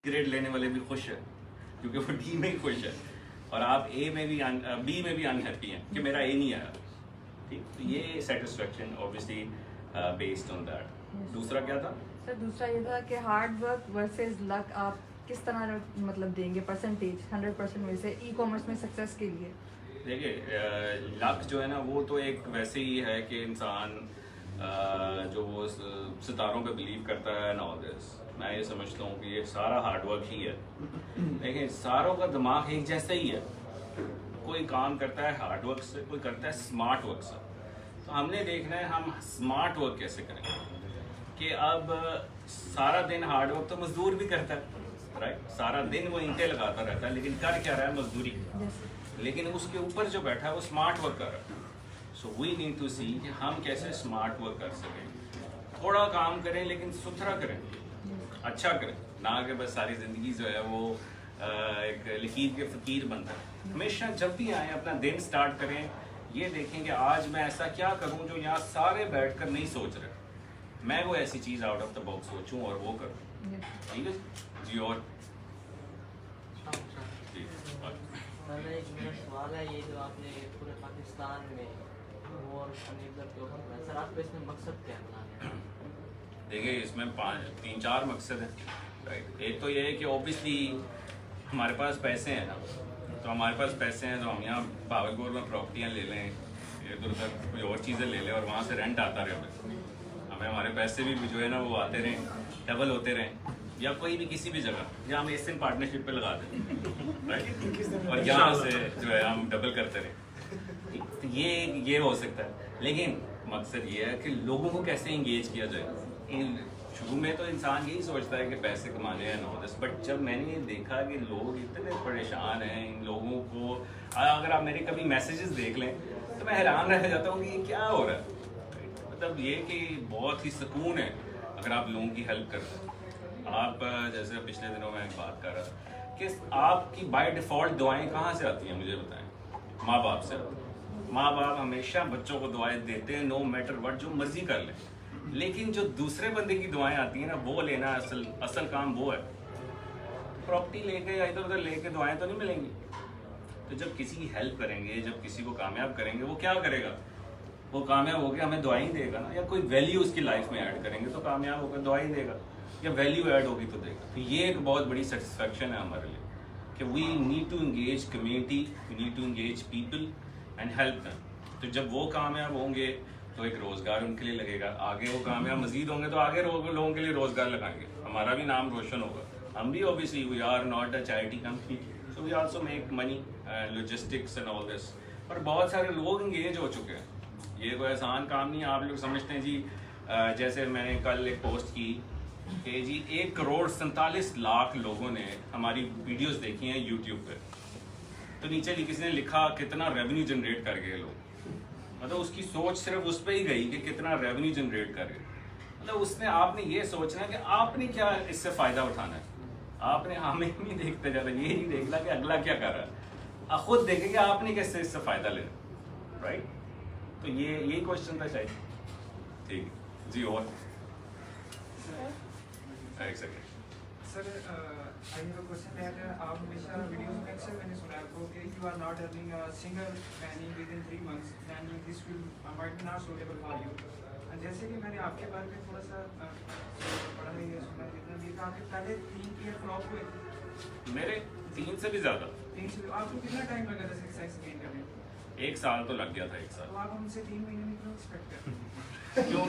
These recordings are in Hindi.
ग्रेड लेने वाले भी खुश है क्योंकि वो डी में ही खुश है, और आप ए में भी बी में भी अनहैप्पी हैं कि मेरा ए नहीं आया। ठीक, तो ये satisfaction obviously based on that. दूसरा क्या था सर? दूसरा ये था कि हार्ड वर्क वर्सेस लक, आप किस तरह मतलब देंगे परसेंटेज 100% में से ई कॉमर्स में सक्सेस के लिए? देखिए लक जो है ना वो तो एक वैसे ही है कि इंसान जो वो सितारों पे बिलीव करता है एंड ऑल दिस, मैं ये समझता हूँ कि ये सारा हार्डवर्क ही है। लेकिन सारों का दिमाग एक जैसा ही है, कोई काम करता है हार्डवर्क से, कोई करता है स्मार्ट वर्क से। तो हमने देखना है हम स्मार्ट वर्क कैसे करेंगे, कि अब सारा दिन हार्डवर्क तो मजदूर भी करता है, राइट, सारा दिन वो ईंटें लगाता रहता है, लेकिन कर क्या रहा है? मजदूरी। लेकिन उसके ऊपर जो बैठा है वो स्मार्ट वर्क कर रहा है। सो वी नीड टू सी कि हम कैसे स्मार्ट वर्क कर सकें, थोड़ा काम करें लेकिन सुथरा करें, अच्छा करें, ना कि बस सारी ज़िंदगी जो है वो एक लकीर के फ़कीर बनता है। हमेशा जब भी आए अपना दिन स्टार्ट करें, ये देखें कि आज मैं ऐसा क्या करूं जो यहाँ सारे बैठकर नहीं सोच रहे, मैं वो ऐसी चीज़ आउट ऑफ द बॉक्स सोचूं और वो करूं। ठीक है जी। और एक मेरा सवाल है, ये जो आपने पूरे पाकिस्तान में वॉर के ऊपर, सर आपको इसमें मकसद क्या है? देखिए इसमें 3-4 मकसद हैं, राइट। एक तो ये है कि ऑब्वियसली हमारे पास पैसे हैं ना, तो हमारे पास पैसे हैं तो हम यहाँ भावलपुर में प्रॉपर्टियाँ ले लें, इधर उधर कोई और चीज़ें ले लें और वहाँ से रेंट आता रहे, हमें हमारे पैसे भी जो है ना वो आते रहें, डबल होते रहें, या कोई भी किसी भी जगह या हम एशियन पार्टनरशिप पे लगा दें, राइट, और यहाँ से जो है हम डबल करते रहें। तो ये हो सकता है। लेकिन मकसद ये है कि लोगों को कैसे इंगेज किया जाए। शुरू में तो इंसान यही सोचता है कि पैसे कमाने हैं नो दिस, बट जब मैंने ये देखा कि लोग इतने परेशान हैं, इन लोगों को अगर आप मेरे कभी मैसेजेस देख लें तो मैं हैरान रह जाता हूँ कि ये क्या हो रहा है। मतलब ये कि बहुत ही सुकून है अगर आप लोगों की हेल्प करते हैं। आप जैसे पिछले दिनों में बात कर रहा था कि आपकी बाय डिफ़ॉल्ट दुआएं कहाँ से आती हैं, मुझे बताएं। माँ बाप से। माँ बाप हमेशा बच्चों को दुआएं देते हैं, नो मैटर व्हाट, जो मर्जी कर लें। लेकिन जो दूसरे बंदे की दुआएं आती हैं ना, वो लेना असल काम वो है। प्रॉपर्टी लेके या इधर उधर लेके दुआएं तो नहीं मिलेंगी। तो जब किसी की हेल्प करेंगे, जब किसी को कामयाब करेंगे, वो क्या करेगा? वो कामयाब होकर हमें दुआएं देगा ना, या कोई वैल्यू उसकी लाइफ में ऐड करेंगे तो कामयाब होकर दुआएं देगा, या वैल्यू ऐड होगी तो देगा। तो ये एक बहुत बड़ी सेटिस्फेक्शन है हमारे लिए कि we need to engage community, we need to engage people and help them. तो जब वो कामयाब होंगे तो एक रोज़गार उनके लिए लगेगा, आगे वो कामयाब मजीद होंगे तो आगे लोगों के लिए रोज़गार लगाएंगे, हमारा भी नाम रोशन होगा। हम भी obviously we are not a charity company, so we also make money, logistics and all this. और बहुत सारे लोग इंगेज हो चुके हैं, ये कोई आसान काम नहीं है। आप लोग समझते हैं जी, जैसे मैंने कल एक पोस्ट की कि जी 1,47,00,000 लोगों ने हमारी वीडियोस देखी हैं यूट्यूब पे, तो नीचे किसी ने लिखा कितना रेवेन्यू जनरेट कर गए लोग। मतलब उसकी सोच सिर्फ उस पर ही गई कि कितना रेवेन्यू जनरेट कर गए। मतलब उसने आपने ये सोचना है कि आपने क्या इससे फ़ायदा उठाना है, आपने हमें नहीं देखते ज़्यादा, ये नहीं देखना कि अगला क्या कर रहा है, आप खुद देखें कि आपने कैसे इससे फ़ायदा लेना, राइट। तो यही क्वेश्चन था शायद। ठीक जी। और एक second sir, I have a question that आप हमेशा वीडियोस में अक्सर मैंने सुना है आपको कि you are not earning a single penny within 3 months then this will might not suitable for you. जैसे कि मैंने आपके बारे में थोड़ा सा पढ़ा है या सुना, जितना भी आपके पहले 3 ईयर फ्लॉप हुए थे मेरे 3 से भी ज़्यादा। 3 से आपको कितना टाइम लगा था सक्सेस गेन करने में? 1 साल तो लग गया था। 1 साल। तो आप हमसे 3 महीने में क्यों एक्सपेक्ट करते हैं? क्यों?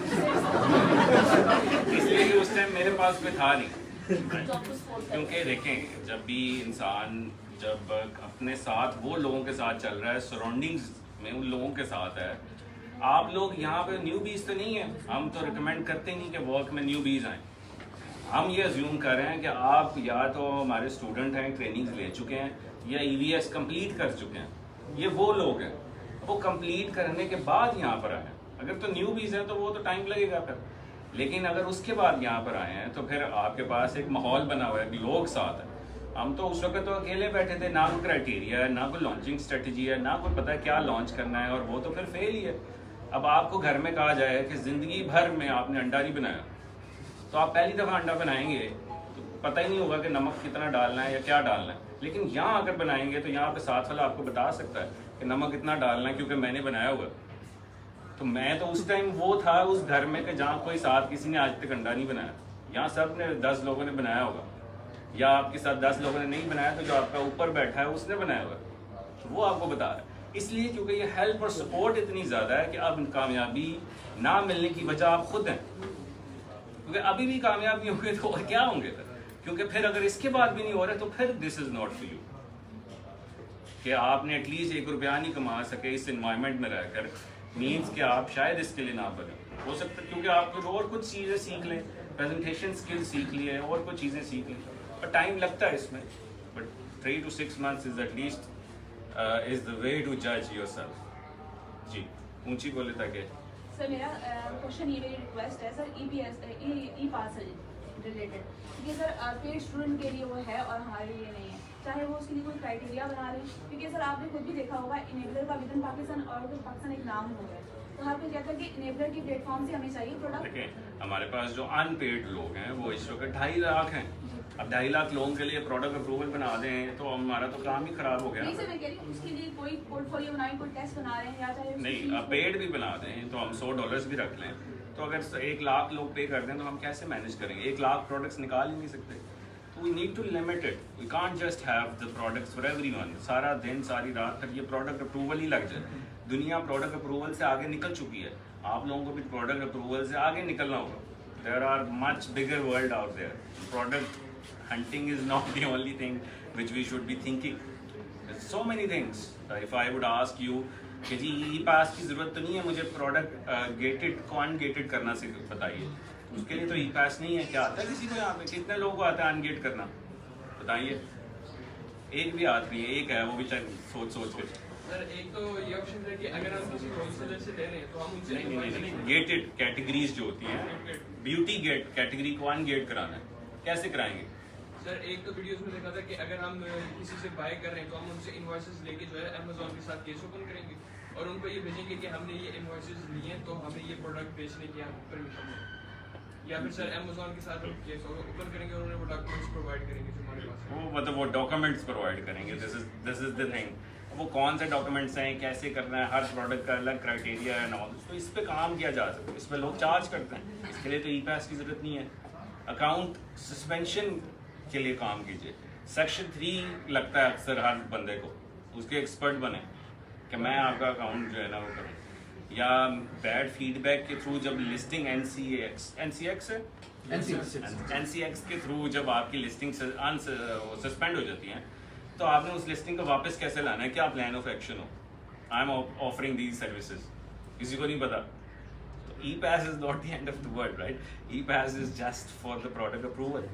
इसलिए कि उस टाइम मेरे पास कोई था नहीं। क्योंकि देखें, जब भी इंसान जब अपने साथ वो लोगों के साथ चल रहा है, सराउंडिंग्स में उन लोगों के साथ है, आप लोग यहाँ पे न्यू बीज तो नहीं है, हम तो रिकमेंड करते नहीं कि वर्क में न्यू बीज आएँ। हम ये अज्यूम कर रहे हैं कि आप या तो हमारे स्टूडेंट हैं, ट्रेनिंग्स ले चुके हैं, या EVS कंप्लीट कर चुके हैं। ये वो लोग हैं, वो कंप्लीट करने के बाद यहाँ पर आए। अगर तो न्यू बीज है तो वो तो टाइम लगेगा फिर, लेकिन अगर उसके बाद यहाँ पर आए हैं तो फिर आपके पास एक माहौल बना हुआ है, लोग साथ हैं। हम तो उस वक्त तो अकेले बैठे थे, ना कोई क्राइटेरिया है, ना कोई लॉन्चिंग स्ट्रेटजी है, ना कोई पता है क्या लॉन्च करना है, और वो तो फिर फेल ही है। अब आपको घर में कहा जाए कि ज़िंदगी भर में आपने अंडा नहीं बनाया, तो आप पहली दफ़ा अंडा बनाएंगे तो पता ही नहीं होगा कि नमक कितना डालना है या क्या डालना है। लेकिन यहाँ अगर बनाएंगे तो यहाँ पे साथ वाला आपको बता सकता है कि नमक इतना डालना है, क्योंकि मैंने बनाया हुआ। तो मैं तो उस टाइम वो था उस घर में कि जहाँ कोई साथ किसी ने आज तक अंडा नहीं बनाया। यहाँ सब ने 10 लोगों ने बनाया होगा, या आपके साथ 10 लोगों ने नहीं बनाया तो जो आपका ऊपर बैठा है उसने बनाया होगा, तो वो आपको बता रहा है। इसलिए क्योंकि ये हेल्प और सपोर्ट इतनी ज़्यादा है कि अब कामयाबी ना मिलने की वजह आप खुद हैं, क्योंकि अभी भी कामयाब नहीं होंगे तो और क्या होंगे फिर? क्योंकि फिर अगर इसके बाद भी नहीं हो रहे तो फिर this is not for you, कि आपने एटलीस्ट 1 रुपया नहीं कमा सके इस इन्वायरमेंट में रहकर, मीन्स कि आप शायद इसके लिए ना बने। हो सकता है क्योंकि आप कुछ और कुछ चीज़ें सीख लें, प्रेजेंटेशन स्किल सीख लिए और कुछ चीज़ें सीख लें, और टाइम लगता है इसमें, but 3 to 6 months is at least is the way to जज योरसेल्फ। जी ऊंची बोले ताकि सर मेरा क्वेश्चन ये, मेरी रिक्वेस्ट है सर, ई पास रिलेटेड, क्योंकि सर पेड स्टूडेंट के लिए वो है और हमारे लिए नहीं है, चाहे वो उसके लिए कोई क्राइटेरिया बना रहे हैं, क्योंकि सर आपने खुद भी देखा होगा इनेबलर का विद इन पाकिस्तान और विद पाकिस्तान एक नाम हो गया, तो हर कोई कहता है कि इनेबलर की प्लेटफॉर्म से हमें चाहिए प्रोडक्ट। देखें हमारे पास जो अनपेड लोग हैं वो इस वक्त 2.5 लाख हैं। अब 2.5 लाख लोगों के लिए प्रोडक्ट अप्रूवल बना दें तो हमारा तो काम ही खराब हो गया। नहीं सर मैं कह रही हूँ उसके लिए कोई पोर्टफोलियो बनाए, कोई टेस्ट बना रहे हैं, या चाहे नहीं, अब पेड भी बना दें तो हम $100 भी रख लें, तो अगर 1 लाख लोग पे कर दें तो हम कैसे मैनेज करेंगे? 1 लाख प्रोडक्ट्स निकाल ही नहीं सकते। तो we need to limit it, we can't just have the products for everyone. सारा दिन सारी रात तक ये प्रोडक्ट अप्रूवल ही लग जाए। दुनिया प्रोडक्ट अप्रूवल से आगे निकल चुकी है, आप लोगों को भी प्रोडक्ट अप्रूवल से आगे निकलना होगा। There are much bigger world out there. Product hunting is not the only thing which we should be thinking. There's so many things. If I would ask you कि जी ई पास की ज़रूरत तो नहीं है मुझे प्रोडक्ट गेटेड को अनगेटेड करना से बताइए, उसके लिए तो ई पास नहीं है। क्या आता है किसी को यहाँ पे? कितने लोगों को आता है अनगेट करना? बताइए। एक भी हाथ नहीं है, एक है, वो भी सोच के। सर एक तो ये ऑप्शन है कि अगर हम किसी होलसेलर से ले रहे हैं तो हम उनसे नहीं, गेटेड कैटेगरीज जो होती हैं, ब्यूटी गेट कैटेगरी को अनगेट कराना है, कैसे कराएंगे? सर एक तो वीडियोस में देखा था कि अगर हम किसी से बाय कर रहे हैं तो हम उनसे इनवॉइसेस लेके जो है अमेजोन के साथ केस ओपन करेंगे और उनको ये भेजेंगे कि हमने ये इनवॉइसेस लिए हैं तो हमें ये प्रोडक्ट बेचने की परमिशन है। या फिर सर अमेजोन के साथ हम केस ओपन करेंगे और उन्हें वो डॉक्यूमेंट्स प्रोवाइड करेंगे जो हमारे पास है। वो मतलब वो डॉक्यूमेंट्स प्रोवाइड करेंगे। This is the thing. वो कौन से डॉक्यूमेंट्स हैं, कैसे करना है, हर प्रोडक्ट का अलग क्राइटेरिया है ना, तो इस पे काम किया जा सकता है। इस पे लोग चार्ज करते हैं, इसके लिए तो ई पास की ज़रूरत नहीं है। अकाउंट सस्पेंशन के लिए काम कीजिए। सेक्शन 3 लगता है अक्सर हर बंदे को, उसके एक्सपर्ट बने कि मैं आपका अकाउंट जो है ना वो करूँ, या बैड फीडबैक के थ्रू जब लिस्टिंग NCX है, NCX के थ्रू जब आपकी लिस्टिंग सस्पेंड हो जाती है तो आपने उस लिस्टिंग को वापस कैसे लाना है, क्या प्लान ऑफ एक्शन हो? I am offering these services, किसी को नहीं पता। तो e pass is not the end of the world, right? E pass is just for the product approval.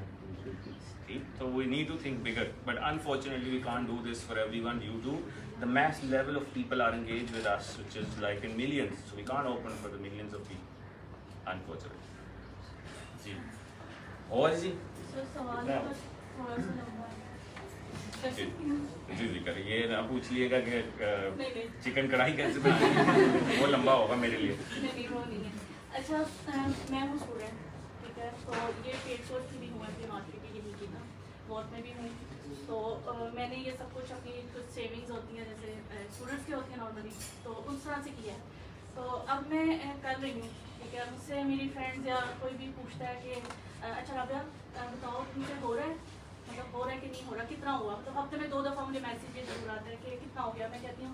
So we need to think bigger, but unfortunately we can't do this for everyone due to the mass level of people are engaged with us, which is like in millions. So we can't open for the millions of people, unfortunately. जी, और जी? सर सवाल No. थोड़ा सा लंबा है। जी करिए, ना पूछिएगा कि नहीं। चिकन कढ़ाई कैसे बनाएंगे, वो लंबा होगा मेरे लिए। नहीं वो नहीं है। अच्छा मैं हूँ स्टूडेंट, ठीक है, तो ये पेड कोर्स की भी हूँ, अपनी मार्केट की भी की ना, वॉट में भी हूँ, तो मैंने ये सब कुछ अपनी कुछ सेविंग्स होती हैं जैसे स्टूडेंट्स की होती हैं नॉर्मली, तो उस तरह से किया है। तो अब मैं कर रही हूँ, ठीक है, मुझसे मेरी फ्रेंड्स या कोई भी पूछता है कि अच्छा राबिया बताओ तुमसे हो रहा है, मतलब हो रहा है कि नहीं हो रहा, कितना हुआ, मतलब हफ्ते में 2 दफ़ा मुझे मैसेज ये जरूर आता है कि कितना हो गया। मैं कहती हूँ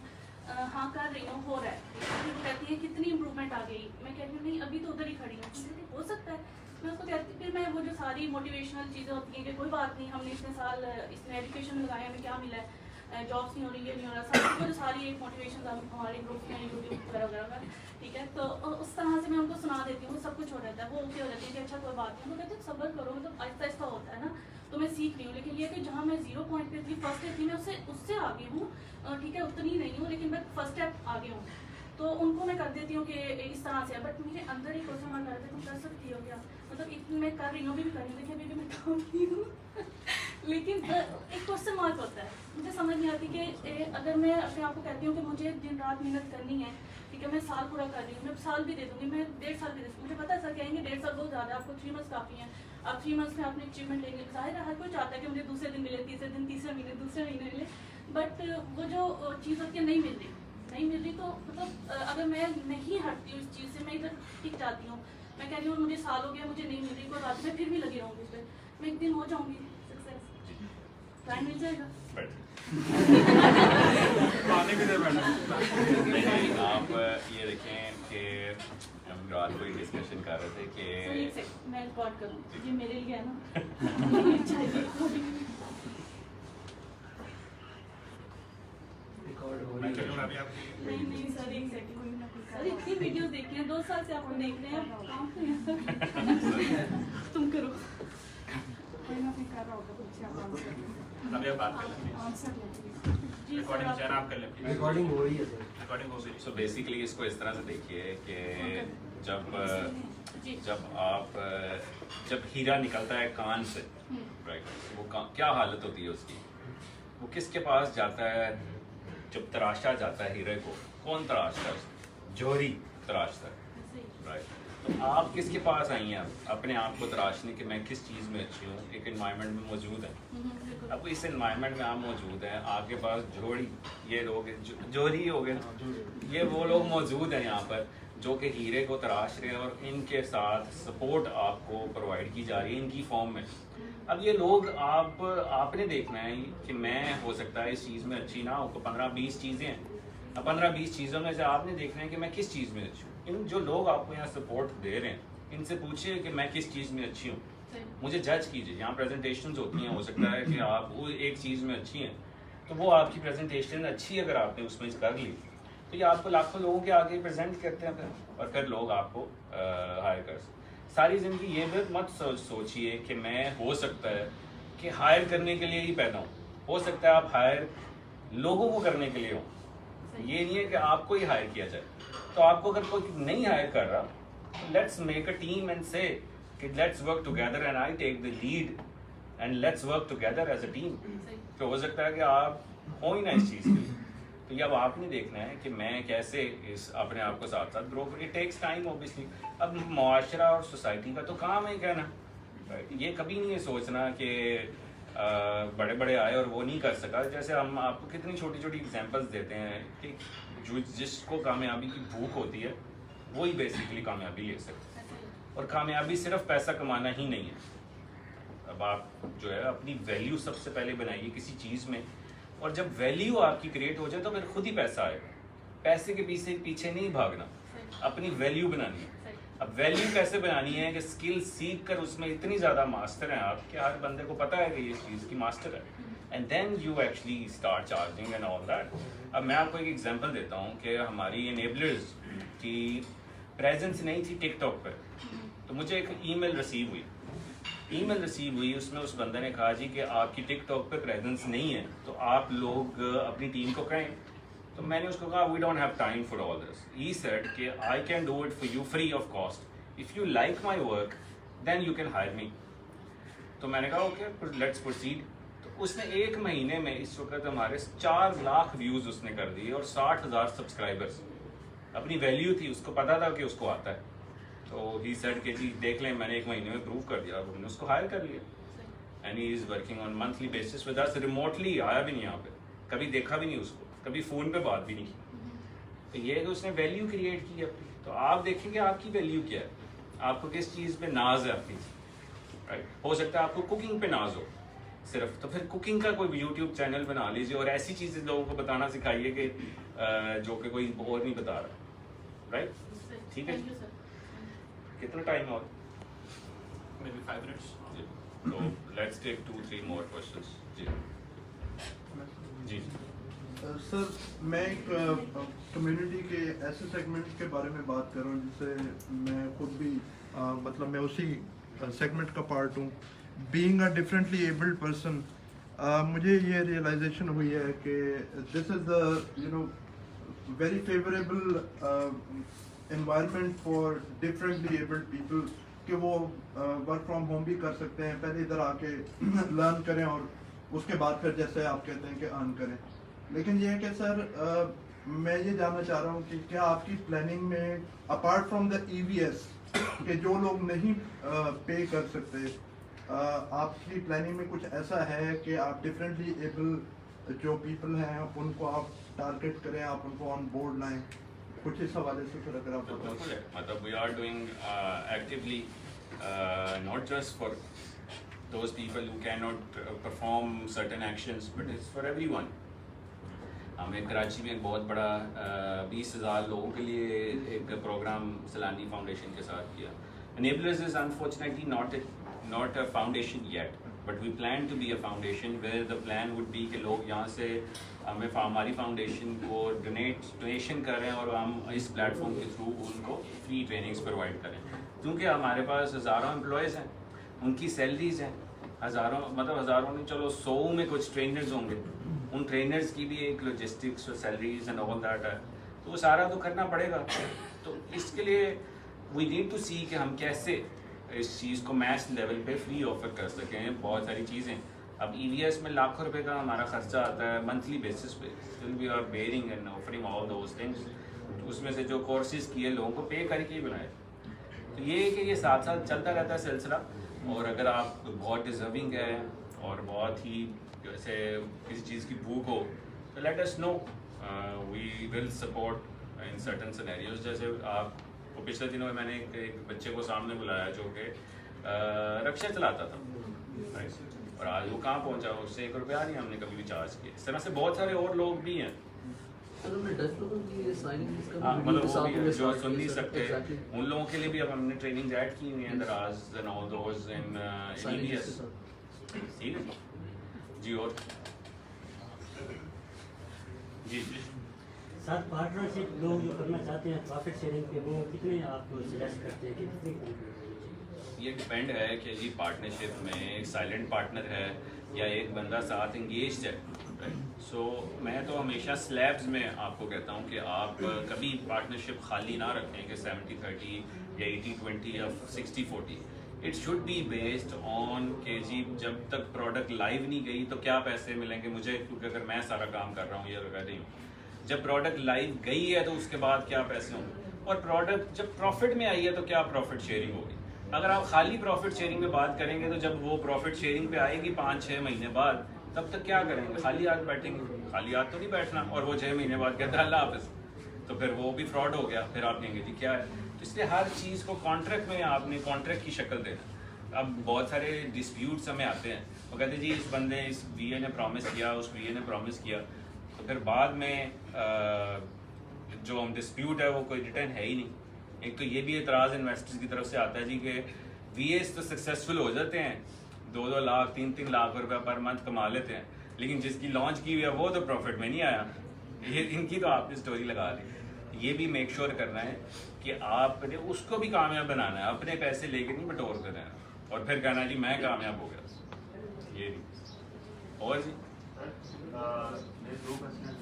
हाँ कर रही हूँ, हो रहा है। फिर वो कहती है कितनी इंप्रूवमेंट आ गई, मैं कहती हूँ नहीं अभी तो उधर ही खड़ी हूँ, कहती हो सकता है। मैं उसको कहती, फिर मैं वो जो सारी मोटिवेशनल चीज़ें होती हैं कि कोई बात नहीं, हमने इतने साल इसमें एजुकेशन में लगाया, हमें क्या मिला है, जॉब्स नहीं हो रही, ये नहीं हो रहा, सारी जो सारी एक मोटिवेशन हमारे ग्रुप में यूट्यूब वगैरह वगैरह, ठीक है, तो उस तरह से मैं उनको सुना देती हूँ, सब कुछ हो रहता है, वो ओके हो जाती है कि अच्छा कोई बात नहीं। वो कहते हैं सब्र करो, मतलब आहिस्ता आहिस्ता होता है ना, तो मैं सीख रही हूँ। लेकिन ये कि जहाँ मैं 0 पॉइंट पे थी, फर्स्ट स्टेप थी, मैं उससे आगे हूँ, ठीक है, उतनी नहीं हूँ, लेकिन मैं फर्स्ट स्टेप आगे हूँ। तो उनको मैं कर देती हूँ कि इस तरह से, बट मेरे अंदर ही क्वेश्चन मार्क आ रहा था, तुम कर सकती हो क्या, मतलब इतनी मैं कर रही हूँ, अभी भी कर रही हूँ, देखिए अभी भी मैं काम नहीं हूँ लेकिन एक क्वेश्चन मार्क होता है, मुझे समझ नहीं आती कि अगर मैं अपने आप को कहती हूँ कि मुझे दिन रात मेहनत करनी है, ठीक है, मैं साल पूरा कर रही हूँ, मैं साल भी दे दूँगी, मैं 1.5 साल भी दे दूँगी, मुझे पता है सर कहेंगे 1.5 साल बहुत ज़्यादा, आपको 3 मंथ्स काफ़ी हैं, आप 3 मंथ्स में अपने अचीवमेंट लेंगे, जाहिर है हर कोई चाहता है कि मुझे दूसरे दिन मिले, तीसरे दिन, तीसरे महीने, दूसरे महीने मिले, बट वो जो चीज़ होती है नहीं मिल रही तो मतलब अगर मैं नहीं हटती हूँ इस चीज़ से, मैं इधर टिक जाती हूँ, मैं कह रही हूँ मुझे साल हो गया, मुझे नहीं मिल रही, कोई बात मैं फिर भी लगी रहूँगी इस पर, मैं एक दिन हो जाऊँगी सक्सेस, टाइम मिल जाएगा। पानी भी दे मैडम। नहीं, आप ये देखें कि हम रात को ही डिस्कशन कर रहे थे सर एक कि सेकंड मैं रिकॉर्ड करूँ, ये मेरे लिए है ना चाहिए मैं चलूँगा अभी आपकी नहीं नहीं सर एक सेकंड सर इतनी वीडियोस देखी हैं 2 साल से आपको देख रहे हैं काम तो है तुम करो कोई ना कोई कर रहा होगा कुछ आप आंसर लें अभी आप बात कर लेंगे आंसर लें जी सर रिकॉर्डिंग आप- चैनल आप कर लें रिकॉर्डिंग हो रही है सर। रिकॉर्डिंग हो गई। सो बेसिकली इसको इस तरह से देखिए कि जब जी जब आप जब हीरा निकलता है कान से, राइट, वो क्या हालत होती है उसकी, वो किसके पास जाता है, जब तराशा जाता है हीरे को, कौन तराशता है उसको, जौहरी तराशता है, सही राइट। तो आप किसके पास आई हैं अपने आप को तराशने कि मैं किस चीज़ में अच्छी हूँ, एक एनवायरनमेंट में मौजूद है, बिल्कुल अब इस एनवायरनमेंट में आप मौजूद हैं, आपके पास जोड़ी ये लोग जोहरी हो गए ना, ये वो लोग मौजूद हैं यहाँ पर जो कि हीरे को तराश रहे हैं और इनके साथ सपोर्ट आपको प्रोवाइड की जा रही है इनकी फॉर्म में। अब ये लोग आपने देखना है कि मैं हो सकता है इस चीज़ में अच्छी ना हो, तो 15-20 चीज़ें हैं, अब 15-20 चीज़ों में से आपने देखना है कि मैं किस चीज़ में अच्छी हूँ। इन जो लोग आपको यहाँ सपोर्ट दे रहे हैं इनसे पूछिए कि मैं किस चीज़ में अच्छी हूँ, सही मुझे जज कीजिए। यहाँ प्रेजेंटेशंस होती हैं, हो सकता है कि आप वो एक चीज़ में अच्छी हैं, तो वो आपकी प्रेजेंटेशन अच्छी अगर आपने उसमें कर ली तो ये आपको लाखों लोगों के आगे प्रेजेंट करते हैं फिर, और फिर लोग आपको हायर कर सकते। सारी ज़िंदगी ये भी मत सोचिए कि मैं हो सकता है कि हायर करने के लिए ही पैदा हूँ, हो सकता है आप हायर लोगों को करने के लिए हो, ये नहीं है कि आपको ही हायर किया जाए। तो आपको अगर कोई नहीं हायर कर रहा, let's make a team and से कि let's work together and I take the lead and let's work together as a team. सही तो हो सकता है कि आप हो ही ना इस चीज़ के लिए, तो ये अब आपने देखना है कि मैं कैसे इस अपने आप को साथ साथ ग्रो कर, इट टेक्स टाइम ऑब्वियसली। अब मुआशरा और सोसाइटी का तो काम है कहना, राइट, ये कभी नहीं है सोचना कि बड़े बड़े आए और वो नहीं कर सका। जैसे हम आपको कितनी छोटी छोटी एग्जांपल्स देते हैं कि जो जिसको कामयाबी की भूख होती है वही बेसिकली कामयाबी ले सकते हैं, और कामयाबी सिर्फ पैसा कमाना ही नहीं है। अब आप जो है अपनी वैल्यू सबसे पहले बनाइए किसी चीज़ में, और जब वैल्यू आपकी क्रिएट हो जाए तो फिर खुद ही पैसा आएगा। पैसे के पीछे नहीं भागना, अपनी वैल्यू बनानी है। अब वैल्यू कैसे बनानी है कि स्किल सीख कर उसमें इतनी ज़्यादा मास्टर हैं आप कि हर बंदे को पता है कि ये चीज़ की मास्टर है, and then you actually start charging and all that. अब मैं आपको एक एग्जांपल देता हूँ कि हमारी एनेबलर्स की प्रेजेंस नहीं थी टिकटॉक पर, तो मुझे एक ईमेल रिसीव हुई, उसमें उस बंदे ने कहा जी कि आपकी टिकटॉक पे प्रेजेंस नहीं है तो आप लोग अपनी टीम को कहें। तो मैंने उसको कहा we don't have time for all this. He said कि I can do it for you free of cost, if you like my work then you can hire me. तो मैंने कहा ओके लेट्स प्रोसीड। तो उसने 1 महीने में इस वक्त हमारे 4 लाख व्यूज़ उसने कर दिए और 60,000 सब्सक्राइबर्स। अपनी वैल्यू थी, उसको पता था कि उसको आता है, तो ही सेड कि जी देख लें मैंने 1 महीने में प्रूव कर दिया। अब हमने उसको हायर कर लिया and he is working on monthly basis with us remotely. आया भी नहीं यहाँ पे, कभी देखा भी नहीं उसको, कभी फ़ोन पे बात भी नहीं की। तो ये है कि उसने वैल्यू क्रिएट की अपनी। तो आप देखेंगे आपकी वैल्यू क्या है, आपको किस चीज़ पे नाज है अपनी, राइट। हो सकता है आपको कुकिंग पे नाज हो सिर्फ, तो फिर कुकिंग का कोई यूट्यूब चैनल बना लीजिए और ऐसी चीज़ें लोगों को बताना सिखाइए कि जो कि कोई और नहीं बता रहा, राइट। ठीक है, थैंक यू सर। कितना टाइम और? Maybe 5 minutes. तो लेट्स टेक 2-3 मोर क्वेश्चंस। जी जी सर मैं एक कम्युनिटी के ऐसे सेगमेंट के बारे में बात कर रहा हूँ जिससे मैं खुद भी मतलब मैं उसी सेगमेंट का पार्ट हूँ। Being a differently abled person, मुझे ये रियलाइजेशन हुई है कि this is the very favourable environment for differently abled people कि वो वर्क फ्रॉम होम भी कर सकते हैं, पहले इधर आके लर्न करें और उसके बाद फिर जैसे आप कहते हैं कि अर्न करें। लेकिन ये है कि सर मैं ये जानना चाह रहा हूँ कि क्या आपकी प्लानिंग में अपार्ट फ्रॉम द EVS कि जो लोग नहीं पे कर सकते, आपकी प्लानिंग में कुछ ऐसा है कि आप डिफरेंटली एबल जो पीपल हैं उनको आप टारगेट करें, आप उनको ऑन बोर्ड लाएं, कुछ इस हवाले से फिर अगर आप तो बताएं। बिल्कुल है, मतलब we are doing actively not just for those people who cannot perform certain actions, but it's for everyone. हमने कराची में एक बहुत बड़ा 20,000 लोगों के लिए एक प्रोग्राम सलानी फाउंडेशन के साथ किया। Enablers is unfortunately not a foundation yet, but we plan to be a foundation where the plan would be कि लोग यहाँ से हमारी फाउंडेशन को डोनेशन कर रहे हैं और हम इस प्लेटफॉर्म के थ्रू उनको फ्री ट्रेनिंग्स प्रोवाइड करें, क्योंकि हमारे पास हज़ारों एम्प्लॉयज़ हैं, उनकी सैलरीज हैं हज़ारों, मतलब हज़ारों नहीं, चलो 100 में कुछ ट्रेनर्स होंगे, उन ट्रेनर्स की भी एक लॉजिस्टिक्स और सैलरीज एंड ऑल दैट है, तो वो सारा तो करना पड़ेगा। तो इसके लिए वी नीड टू सी कि हम कैसे इस चीज़ को मैस लेवल पे फ्री ऑफर कर सकें। बहुत सारी चीज़ें, अब EVS में लाखों रुपए का हमारा खर्चा आता है मंथली बेसिस पे, still we are bearing and offering all those things. उसमें से जो कोर्सेज किए लोगों को पे करके ही बनाए, तो ये है कि ये साथ साथ चलता रहता है सिलसिला। और अगर आप बहुत डिजर्विंग है और बहुत ही जैसे किसी चीज़ की भूख हो तो let us know, we will support in certain scenarios. जैसे आपको पिछले दिनों में मैंने एक बच्चे को सामने बुलाया जो कि रक्शा चलाता था, और आज वो कहाँ पहुँचा, उससे 1 रुपया नहीं हमने कभी भी चार्ज किया। इस तरह से बहुत सारे और लोग भी हैं, मतलब वो भी जो सुन नहीं सकते, उन लोगों के लिए भी अब हमने ट्रेनिंग ऐड की हुई है, दराज and all those in EVS। ठीक है जी। और जी साथ पार्टनरशिप लोग जो करना चाहते हैं प्रॉफिट शेयरिंग पे, वो कितने आप सजेस्ट करते हैं कि कितने? ये डिपेंड है कि जी पार्टनरशिप में एक साइलेंट पार्टनर है या एक बंदा साथ इंगेज्ड है, राइट। सो मैं तो हमेशा स्लैब्स में आपको कहता हूँ कि आप कभी पार्टनरशिप खाली ना रखें कि 70-30 या 80-20 या 60-40। It should be based on के जी जब तक प्रोडक्ट लाइव नहीं गई तो क्या पैसे मिलेंगे मुझे, क्योंकि अगर मैं सारा काम कर रहा हूँ या लगा रही हूँ, जब प्रोडक्ट लाइव गई है तो उसके बाद क्या पैसे होंगे, और प्रोडक्ट जब प्रॉफिट में आई है तो क्या प्रॉफिट शेयरिंग होगी। अगर आप खाली प्रॉफिट शेयरिंग में बात करेंगे तो जब वो प्रॉफिट शेयरिंग पे आएगी 5-6 महीने बाद, तब तक क्या करेंगे, खाली हाथ बैठेंगे। खाली हाथ तो नहीं बैठना, और वो 6 महीने बाद कहता है अल्लाह हाफ़िज़, तो फिर वो भी फ्रॉड हो गया, फिर आप कहेंगे जी क्या है। तो इसलिए हर चीज़ को कॉन्ट्रैक्ट में आपने कॉन्ट्रैक्ट की शक्ल देना। अब बहुत सारे डिस्प्यूट्स हमें आते हैं, वो कहते हैं जी इस बंदे इस VA ने प्रॉमिस किया, उस VA ने प्रॉमिस किया, तो फिर बाद में जो हम डिस्प्यूट है वो कोई रिटर्न है ही नहीं। एक तो ये भी एतराज़ इन्वेस्टर्स की तरफ से आता है जी कि VAs तो सक्सेसफुल हो जाते हैं, 2-2 लाख 3-3 लाख रुपए पर मंथ कमा लेते हैं, लेकिन जिसकी लॉन्च की हुई है वो तो प्रॉफिट में नहीं आया। ये इनकी तो आपने स्टोरी लगा दी। ये भी मेक श्योर करना है कि आपने उसको भी कामयाब बनाना है, अपने पैसे लेके नहीं बटोर देना है और फिर कहना जी मैं कामयाब हो गया, ये नहीं। और जी मेरे 2 क्वेश्चन,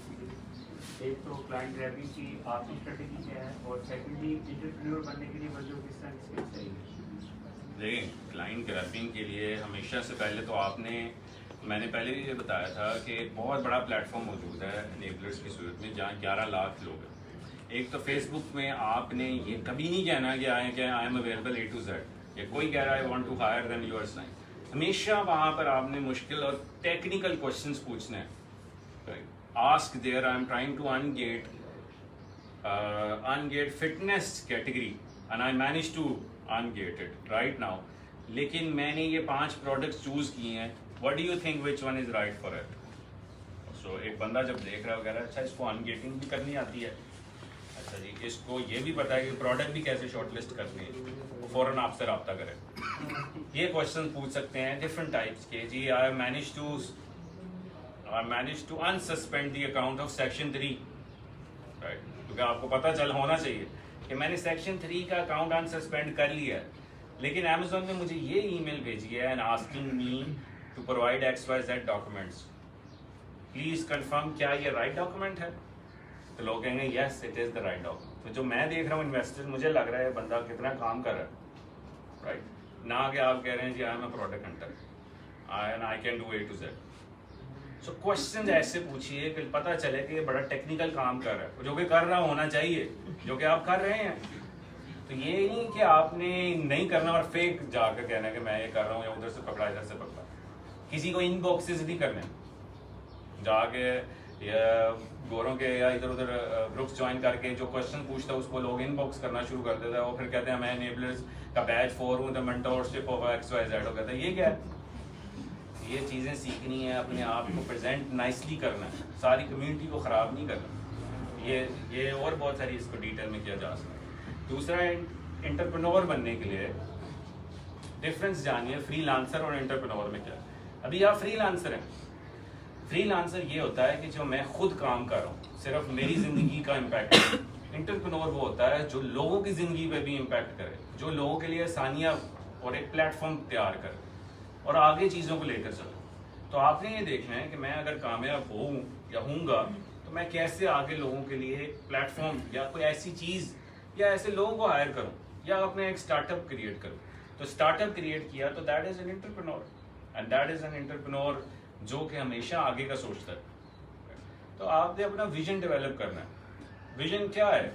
एक तो क्लाइंट ग्रैबिंग की आपकी स्ट्रेटेजी क्या है, और सेकंडली एंटरप्रेन्योर बनने के लिए बच्चों किस तरह की स्किल्स चाहिए। देखिए क्लाइंट ग्रैबिंग के लिए हमेशा से पहले तो मैंने पहले भी ये बताया था कि एक बहुत बड़ा प्लेटफॉर्म मौजूद है इनेबलर्स की सूरत में, जहाँ 11 लाख लोग हैं। एक तो फेसबुक में आपने ये कभी नहीं कहना कि I am available A to Z, या कोई कह रहा है I want to hire then your sign. हमेशा वहाँ पर आपने मुश्किल और टेक्निकल क्वेश्चंस पूछने हैं, ask there I am trying to ungate fitness category and I manage to ungate it right now, लेकिन मैंने ये 5 प्रोडक्ट्स चूज किए हैं, what do you think which one is right for it. So एक बंदा जब देख रहा है वगैरह, अच्छा इसको अनगेटिंग भी करनी आती है, अच्छा जी इसको ये भी पता है कि प्रोडक्ट भी कैसे शॉर्टलिस्ट करनी है, वो फ़ौरन आपसे रब्ता करें। ये क्वेश्चन पूछ सकते हैं डिफरेंट टाइप्स के, जी I manage to unsuspend the account of section 3, right, क्योंकि आपको पता चल होना चाहिए कि मैंने सेक्शन 3 का अकाउंट अनसस्पेंड कर लिया है, लेकिन अमेजोन ने मुझे ये ईमेल भेजी है and asking me to provide XYZ documents, please confirm क्या ये राइट डॉक्यूमेंट है। तो लोग कहेंगे yes it is the right document. तो जो मैं देख रहा हूँ इन्वेस्टर, मुझे लग रहा है बंदा कितना काम कर रहा है, राइट, ना कि आप कह रहे हैं जी I am a product hunter and I can do A to Z। So question ऐसे पूछिए कि पता चले कि ये बड़ा टेक्निकल काम कर रहा है, जो कि कर रहा होना चाहिए, जो कि आप कर रहे हैं। तो ये नहीं कि आपने नहीं करना और फेक जाकर कहना कि मैं ये कर रहा हूँ या उधर से पकड़ा इधर से पकड़ा। किसी को इनबॉक्सेस नहीं करने, जाके या गोरों के या इधर उधर ग्रुप्स ज्वाइन करके जो क्वेश्चन पूछता है उसको लोग इनबॉक्स करना शुरू कर देता है और फिर कहते हैं मैं एनेबलर्स का बैच 4 हूँ, द मेंटोरशिप ऑफ XYZ हो कहता है। ये क्या है? ये चीज़ें सीखनी है, अपने आप को प्रेजेंट नाइसली करना है, सारी कम्युनिटी को ख़राब नहीं करना। ये और बहुत सारी इसको डिटेल में किया जा सकता है। दूसरा, एंटरप्रेन्योर बनने के लिए डिफरेंस जानिए फ्रीलांसर और एंटरप्रेन्योर में क्या है। अभी आप फ्रीलांसर हैं, फ्रीलांसर ये होता है कि जो मैं खुद काम कर रहा हूँ, सिर्फ मेरी ज़िंदगी का इम्पैक्ट है। एंटरप्रेन्योर वो होता है जो लोगों की ज़िंदगी पे भी इम्पैक्ट करे, जो लोगों के लिए आसानियाँ और एक प्लेटफॉर्म तैयार करे और आगे चीज़ों को लेकर चलो। तो आपने ये देखना है कि मैं अगर कामयाब हूँ या हूँगा तो मैं कैसे आगे लोगों के लिए एक प्लेटफॉर्म या कोई ऐसी चीज़ या ऐसे लोगों को हायर करूँ या अपने एक स्टार्टअप क्रिएट करूँ। तो स्टार्टअप क्रिएट किया तो that is an entrepreneur, and that is an entrepreneur जो कि हमेशा आगे का सोचता है। तो आपने अपना विजन डेवलप करना है। विजन क्या है?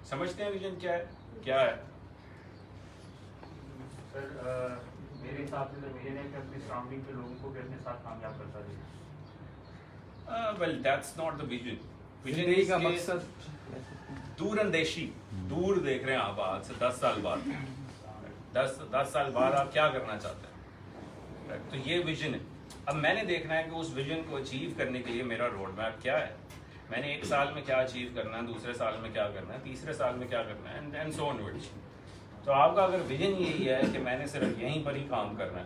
समझते हैं विजन क्या है? क्या है सर? मेरे हिसाब से तो विजन है कि अपनी सराउंडिंग के लोगों को भी अपने साथ कामयाब करता रहे। Well that's not the vision. जिंदगी का मकसद दूरंदेशी, दूर देख रहे हैं आप आज से 10 साल बाद, 10 साल बाद आप क्या करना चाहते हैं। तो ये विजन है। अब मैंने देखना है कि उस विजन को अचीव करने के लिए मेरा रोड मैप क्या है। मैंने 1 साल में क्या अचीव करना है, दूसरे साल में क्या करना है, तीसरे साल में क्या करना है, एंड सो ऑनवर्ड्स। तो आपका अगर विजन यही है कि मैंने सिर्फ यहीं पर ही काम करना है,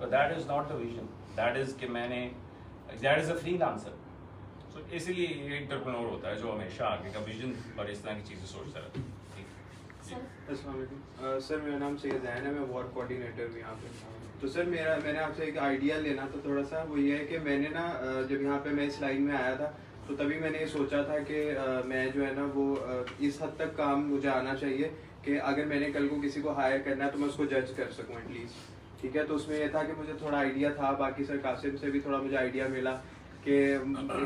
तो that is not the vision, that is कि दैट इज़ अ फ्रीलांसर। सो इसलिए ये एंटरप्रेन्योर होता है जो हमेशा आगे का विजन और इस तरह की चीज़ें सोचता रहता है। अस्सलाम वालेकुम सर, मेरा नाम सैयद ज़ैन है, मैं वार्ड कोऑर्डिनेटर भी यहाँ पे। तो सर मैंने आपसे एक आइडिया लेना था थोड़ा सा। वो ये है कि मैंने ना जब यहाँ पे मैं इस लाइन में आया था तो तभी मैंने ये सोचा था कि मैं जो है ना वो इस हद तक काम मुझे आना चाहिए कि अगर मैंने कल को किसी को हायर करना है तो मैं उसको जज कर सकूँ एटलीस्ट। ठीक है, तो उसमें यह था कि मुझे थोड़ा आइडिया था, बाकी सर कासिम से भी थोड़ा मुझे आइडिया मिला कि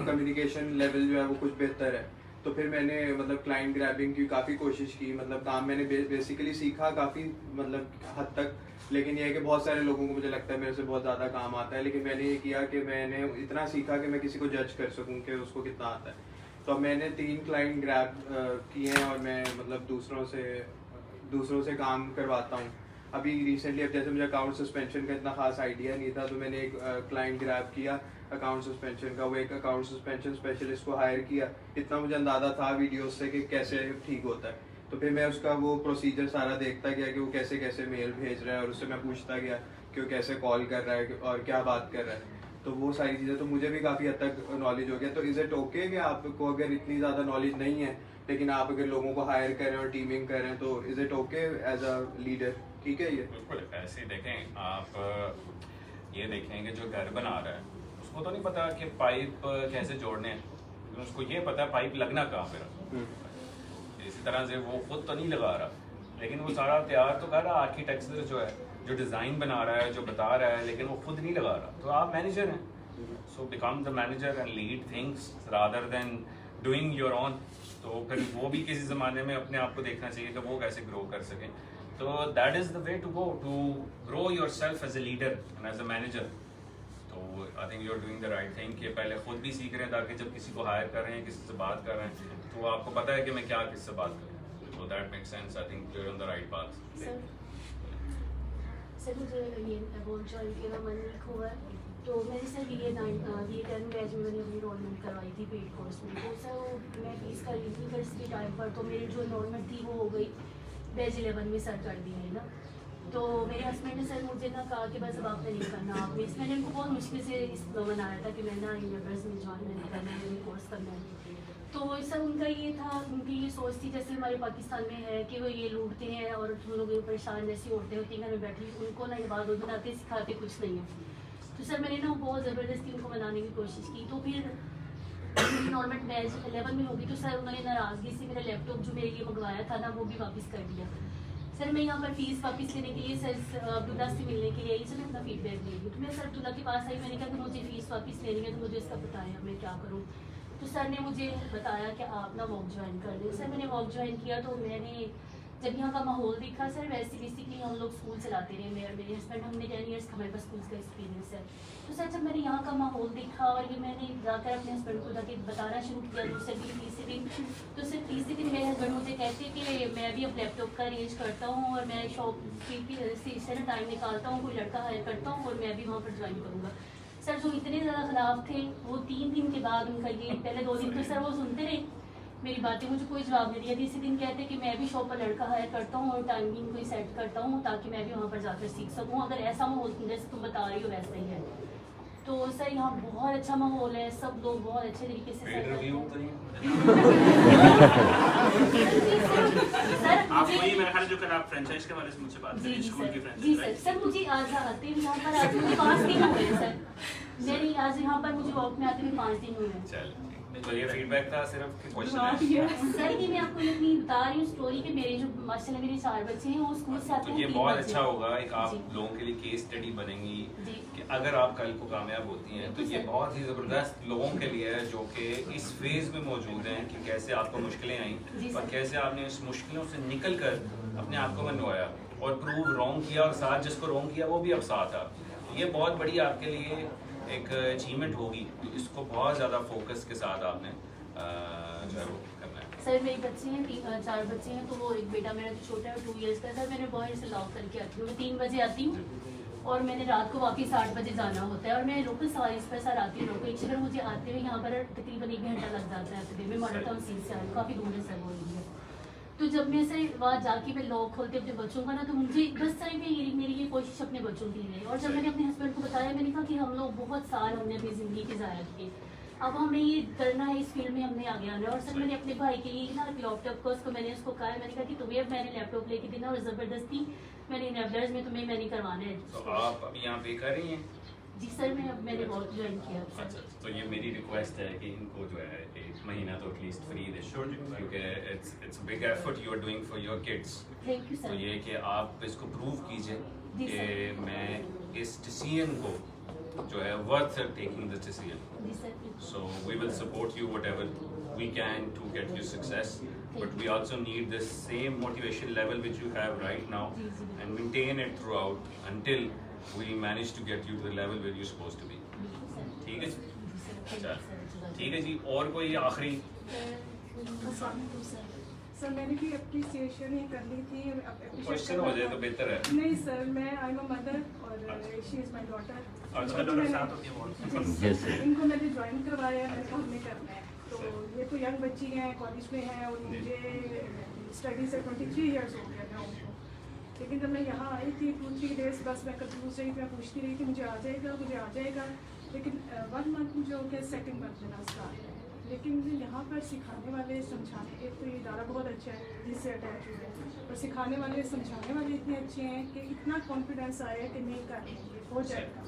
कम्युनिकेशन लेवल जो है वो कुछ बेहतर है। तो फिर मैंने मतलब क्लाइंट ग्रैबिंग की काफ़ी कोशिश की, मतलब काम मैंने बेसिकली सीखा काफ़ी मतलब हद तक। लेकिन यह है कि बहुत सारे लोगों को मुझे लगता है मेरे से बहुत ज़्यादा काम आता है, लेकिन मैंने ये किया कि मैंने इतना सीखा कि मैं किसी को जज कर सकूं कि उसको कितना आता है। तो अब मैंने 3 क्लाइंट ग्रैब किए हैं और मैं मतलब दूसरों से काम करवाता हूँ। अभी रिसेंटली अब जैसे मुझे अकाउंट सस्पेंशन का इतना खास आइडिया नहीं था, तो मैंने एक क्लाइंट ग्रैब किया अकाउंट सस्पेंशन का। वो एक अकाउंट सस्पेंशन स्पेशलिस्ट को हायर किया। इतना मुझे अंदाज़ा था वीडियोस से कि कैसे ठीक होता है। तो फिर मैं उसका वो प्रोसीजर सारा देखता गया कि वो कैसे कैसे मेल भेज रहा है, और उससे मैं पूछता गया कि वो कैसे कॉल कर रहा है और क्या बात कर रहा है। तो वो सारी चीज़ें तो मुझे भी काफ़ी हद तक नॉलेज हो गया। तो इज़ इट ओके कि आपको अगर इतनी ज़्यादा नॉलेज नहीं है लेकिन आप अगर लोगों को हायर कर रहे हैं और टीमिंग कर रहे हैं, तो is it okay as a leader? ठीक है, ये बिल्कुल ऐसे देखें आप। ये देखें कि जो घर बना रहा है उसको तो नहीं पता कि पाइप कैसे जोड़ने हैं, लेकिन उसको ये पता है पाइप लगना कहाँ पे। इसी तरह से वो खुद तो नहीं लगा रहा, लेकिन वो सारा तैयार तो कर रहा है। आर्किटेक्चर जो है, जो डिज़ाइन बना रहा है, जो बता रहा है, लेकिन वो खुद नहीं लगा रहा। तो आप मैनेजर हैं, so become the manager and lead things rather than doing your own. तो फिर वो भी किसी ज़माने में अपने आप को देखना चाहिए कि वो कैसे ग्रो कर सकें। तो that is the way to go to grow yourself as a leader and as a manager. तो I think you are doing the right thing कि पहले खुद भी सीख रहे हैं, ताकि जब किसी को हायर कर रहे हैं, किसी से बात कर रहे हैं, तो आपको पता है कि मैं क्या किससे बात करूँ। तो that makes sense. I think you are on the right path. Sir मुझे ये बोल ज्वाइन किया मन वीक हुआ है, तो मैंने सर ये 10 बैच में मैंने अपनी इनरोलमेंट करवाई थी पेड कोर्स में। तो सर मैं फीस कर रही थी, पर इसके टाइम पर तो मेरी जो इनरोलमेंट थी वो हो गई बैच 11 में सर कर दी है ना। तो मेरे हस्बैंड ने सर मुझे ना कहा कि बस अब आपने नहीं करना, आप मिस। मैंने उनको बहुत मुश्किल से इस बनाया था कि मैं ना यूनिवर्स में ज्वाइन नहीं करना है, मुझे कोर्स करना है। तो सर उनका ये था, उनकी ये सोच थी जैसे हमारे पाकिस्तान में है कि वो ये लूटते हैं और हम लोग परेशान जैसी औरतें होती हैं घर में बैठी, उनको ना इबादत बनाते सिखाते कुछ नहीं है। तो सर मैंने ना बहुत ज़बरदस्ती उनको मनाने की कोशिश की। तो फिर नॉर्मल बैच 11 में होगी, तो सर उन्होंने नाराज़गी से मेरा लैपटॉप जो मेरे लिए मंगवाया था ना वो भी वापस कर दिया। सर मैं यहाँ पर फीस वापस लेने के लिए सर अब्दुल्ला से मिलने के लिए आई, सर मैं अपना फीडबैक ले रही हूँ। तो मैं सर अब्दुल्ला के पास आई, मैंने कहा कि मुझे फीस वापस लेनी है, तो मुझे इसका बताया मैं क्या करूँ। तो सर ने मुझे बताया कि आप ना वॉक ज्वाइन कर लें। सर मैंने वॉक ज्वाइन किया, तो मैंने जब यहाँ का माहौल देखा सर, वैसे बेसिकली हम लोग स्कूल चलाते रहे, मेरे हस्बैंड, हमने 10 ईयर्स हमारे पास स्कूल का एक्सपीरियंस है। तो सर जब मैंने यहाँ का माहौल देखा और ये मैंने जाकर अपने हस्बैंड को जाके बताना शुरू किया दूसरे दिन तीसरे दिन, तो सर तीसरे दिन मेरे हस्बैंड मुझे कहते कि मैं भी अब लैपटॉप का अरेंज करता हूँ और मैं शॉप से टाइम निकालता हूँ, कोई लड़का हायर करता हूँ और मैं भी वहाँ पर ज्वाइन करूँगा। सर जो इतने ज़्यादा ख़िलाफ़ थे, वो 3 दिन के बाद उनका ये, पहले 2 दिन तो सर वो सुनते रहे मेरी बातें, मुझे कोई जवाब नहीं दिया। तीसरे दिन कहते कि मैं भी शॉप पर लड़का हायर करता हूँ और टाइमिंग कोई सेट करता हूँ ताकि मैं भी वहाँ पर जाकर सीख सकूँ। अगर ऐसा माहौल जैसे तुम बता रही हो वैसा ही है। तो सर यहाँ बहुत अच्छा माहौल है, सब लोग बहुत अच्छे तरीके से सर आप वही मेरा ख्याल जो कल आप फ्रेंचाइज के बारे में मुझसे बात करें, स्कूल की जी फ्रेंचाइज। सर मुझे आज आते हुए यहाँ पर आते हुए 5 दिन हुए हैं सर। मेरी आज यहाँ पर मुझे वॉक में आते हुए 5 दिन हुए हैं। चल, तो ये फीडबैक था सिर्फ कि क्वेश्चन है। सर ये मैं आपको अपनी बता रही हूँ स्टोरी कि मेरे जो माशाल्लाह मेरे 4 बच्चे हैं वो स्कूल से आते तो हैं। ये 3 बहुत बजे। अच्छा होगा, एक आप लोगों के लिए केस स्टडी बनेंगी कि अगर आप कल को कामयाब होती हैं तो ये बहुत ही ज़बरदस्त लोगों के लिए है जो कि इस फेज़ में मौजूद हैं कि कैसे आपको मुश्किलें आई और कैसे आपने इस मुश्किलों से निकल कर अपने आप को मनवाया और प्रूव रॉन्ग किया, और साथ जिसको रॉन्ग किया वो भी अब साथ आ। ये बहुत बड़ी आपके लिए एक अचीवमेंट होगी, तो इसको बहुत ज़्यादा फोकस के साथ आपने जो है वो करना है। सर मेरे बच्चे हैं 4 बच्चे हैं, तो वो एक बेटा मेरा जो छोटा है 2 इयर्स का है। सर मैंने बहुत से लॉक करके आती हूँ, मैं 3 बजे आती हूँ और मैंने रात को वापस 8 बजे जाना होता है और मैं लोकल सवारीज पर सर आती हूँ। लोकल एक अगर मुझे आते हुए यहाँ पर तकरीबन 1 घंटा लग जाता है फिर मैं मॉडल टाउन सीट से आई, काफ़ी दूर है सर वो एरिया। तो जब मैं सर वहाँ जाके मैं लॉक खोलते अपने बच्चों का ना, तो मुझे बस सर मेरी ये कोशिश अपने बच्चों की रही। और जब मैंने अपने हस्बैंड को बताया, मैंने कहा कि हम लोग बहुत साल हमने अपनी ज़िंदगी के ज़ाया किए, अब हमें ये करना है, इस फील्ड में हमने आगे आना है। और सर मैंने अपने भाई के लिए ना लैपटॉप को उसको मैंने उसको कहा, मैंने कहा कि तुम्हें अब मैंने लैपटॉप लेके देना और ज़बरदस्ती मैंने इनेबलर्स में तुम्हें मैंने करवाना है। तो आप अभी यहाँ पे कर रही हैं? जी सर मैंने बहुत ज्वाइन किया। अच्छा, तो ये मेरी रिक्वेस्ट है कि इनको जो है 1 महीना तो एटलीस्ट फ्री दे, क्योंकि it's big effort you are doing for your kids. Thank you तो सर। ये कि आप इसको प्रूव कीजिए कि मैं इस डिसीजन को जो है वर्थ टेकिंग दिस डिसीजन। जी sir. So we will support you whatever we can to get you success, but we also need the same motivation level which you have right now and maintain it throughout until we manage to get you to the level where you're supposed to be. ठीक है? चल, ठीक है जी। और कोई आखिरी? सर मैंने भी अप्रिसिएशन ही कर ली थी। क्वेश्चन हो जाए तो बेहतर है। नहीं सर, मैं आई एम अ मदर और शी इज़ माय डॉटर। अच्छा, डॉक्टर साथ होती है। इनको मैंने ज्वाइन करवाया, मैंने कहा हमें करना है। तो ये तो यंग बच्ची हैं, कॉलेज में हैं और मुझे स्टडी से 23 इयर्स हो गया था उनको। लेकिन जब मैं यहाँ आई थी 2-3 डेज बस मैं कंफ्यूज रही थी, मैं पूछती रही थी मुझे आ जाएगा। लेकिन 1 मंथ मुझे हो गया, 2nd मंथ में स्टार्ट है। लेकिन मुझे यहाँ पर सिखाने वाले समझाने, एक तो ये इदारा बहुत अच्छा है जिससे अटैच हुए हैं, और सिखाने वाले समझाने वाले इतने अच्छे हैं कि इतना कॉन्फिडेंस आया कि नहीं कर लेंगे, हो जाएगा।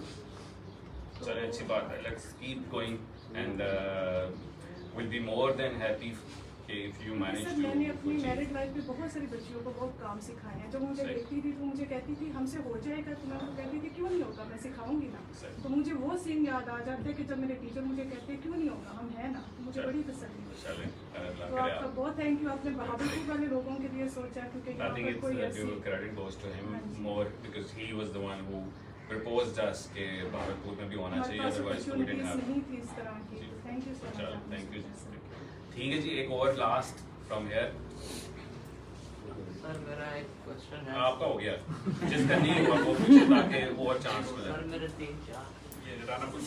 चलिए, अच्छी बात है। Let's keep going and will be more than happy if you manage sir to मैंने अपनी achieve. मैरिड लाइफ में बहुत सारी बच्चियों को बहुत काम सिखाए हैं। जब मुझे सही। देखती थी तो मुझे कहती थी हमसे हो जाएगा, तो मैं उनको कहती थी क्यों नहीं होगा, मैं सिखाऊंगी ना। सही। तो मुझे वो सीन याद आ जाते कि जब मेरे टीचर मुझे कहते क्यों नहीं होगा, हम हैं ना, तो मुझे सही। बड़ी तसल्ली होती है। चलें, अल्लाह तो करे आपका आप। बहुत थैंक यू, आपने बहादुरपुर वाले लोगों के लिए सोचा, क्योंकि I यहाँ think पर it's कोई due ऐसी credit goes to him more because he was the one who proposed us के भागलपुर में भी होना हमारे चाहिए, पास otherwise we didn't opportunities have. नहीं थी इस तरह की। थैंक यू सो चलो, मच। थैंक यू जी। ठीक है जी, एक और लास्ट फ्रॉम हियर। सर मेरा एक क्वेश्चन है। आपका हो गया, जिसका नहीं हुआ वो पूछे ताकि और चांस मिले। सर मेरे 3-4 ये राना पूछ।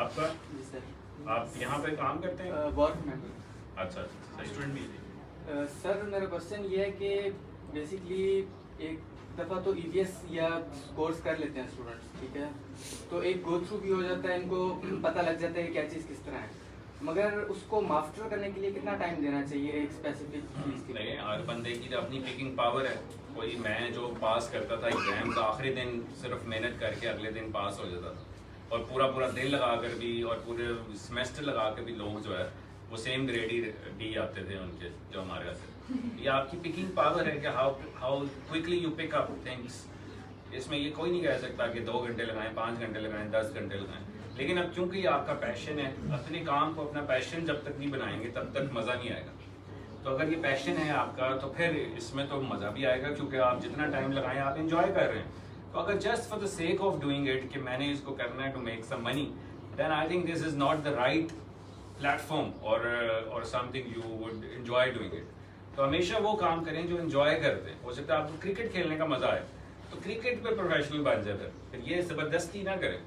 आपका? जी सर। आप यहाँ पे काम करते हैं? वर्क में। अच्छा, स्टूडेंट भी। सर मेरा क्वेश्चन ये है कि बेसिकली एक दफ़ा तो EBS या कोर्स कर लेते हैं स्टूडेंट्स, ठीक है, तो एक गो थ्रू भी हो जाता है, इनको पता लग जाता है कि क्या चीज़ किस तरह है, मगर उसको मास्टर करने के लिए कितना टाइम देना चाहिए एक स्पेसिफिक चीज़ के लिए? नहीं, हर बंदे की अपनी पिकिंग पावर है। कोई मैं जो पास करता था एग्जाम का आखिरी दिन सिर्फ मेहनत करके अगले दिन पास हो जाता था, और पूरा दिन लगा कर भी और पूरे सेमेस्टर लगा कर भी लोग जो है वो सेम ग्रेड ही डी आते थे उनके जो हमारे यहाँ से। ये आपकी पिकिंग पावर है कि how quickly you pick up things. इसमें ये कोई नहीं कह सकता कि 2 घंटे लगाएं, 5 घंटे लगाएं, 10 घंटे लगाएं, लेकिन अब क्योंकि आपका पैशन है, अपने काम को अपना पैशन जब तक नहीं बनाएंगे तब तक मज़ा नहीं आएगा। तो अगर ये पैशन है आपका तो फिर इसमें तो मज़ा भी आएगा, क्योंकि आप जितना टाइम लगाएं आप इंजॉय कर रहे हैं। तो अगर just for the sake of doing it कि मैंने इसको करना है to make some money, then I think this is not the right platform और something you would enjoy doing it. तो हमेशा वो काम करें जो एंजॉय करते हैं। हो सकता है आपको क्रिकेट खेलने का मजा आए तो क्रिकेट पे प्रोफेशनल बन जाए, फिर ये जबरदस्ती ना करें,